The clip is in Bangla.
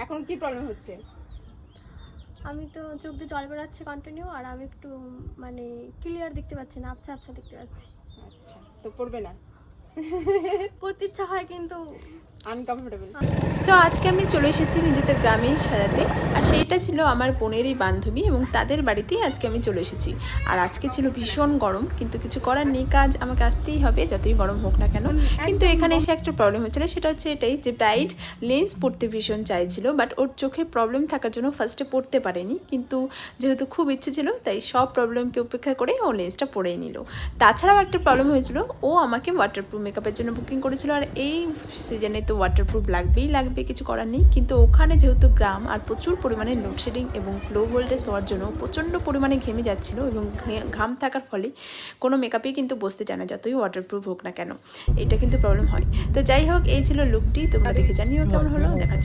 এখন কি প্রবলেম হচ্ছে? আমি তো চোখ দিয়ে জল বেরোচ্ছে কন্টিনিউ, আর আমি একটু মানে ক্লিয়ার দেখতে পাচ্ছি না, আবছা আবছা দেখতে পাচ্ছি। আচ্ছা, তো পড়বে না? পড়তে ইচ্ছা হয় কিন্তু আনকমফোর্টেবল। সো আজকে আমি চলে এসেছি নিজেদের গ্রামেই সাজাতে, আর সেইটা ছিল আমার বোনেরই বান্ধবী এবং তাদের বাড়িতেই আজকে আমি চলে এসেছি। আর আজকে ছিল ভীষণ গরম, কিন্তু কিছু করার নেই, কাজ আমাকে আসতেই হবে যতই গরম হোক না কেন। কিন্তু এখানে এসে একটা প্রবলেম হচ্ছিলো, সেটা হচ্ছে এটাই যে ব্রাইড লেন্স পড়তে ভীষণ চাইছিল, বাট ওর চোখে প্রবলেম থাকার জন্য ফার্স্টে পড়তে পারেনি, কিন্তু যেহেতু খুব ইচ্ছে ছিল তাই সব প্রবলেমকে উপেক্ষা করে ও লেন্সটা পরেই নিল। তাছাড়াও একটা প্রবলেম হয়েছিল, ও আমাকে ওয়াটারপ্রুফ মেকআপের জন্য বুকিং করেছিল, আর এই সিজনে তো ওয়াটারপ্রুফ লাগবে, কিছু করার নেই। কিন্তু ওখানে যেহেতু গ্রাম আর প্রচুর পরিমাণে লোডশেডিং এবং লো ভোল্টেজ হওয়ার জন্য প্রচণ্ড পরিমাণে ঘেমে যাচ্ছিল, এবং ঘাম থাকার ফলে কোনো মেকআপই কিন্তু বসতে চায় না যতই ওয়াটারপ্রুফ হোক না কেন, এটা কিন্তু প্রবলেম হয়। তো যাই হোক, এই ছিল লুকটি, তোমরা দেখে জানিও কেমন হলো, দেখাচ্ছ।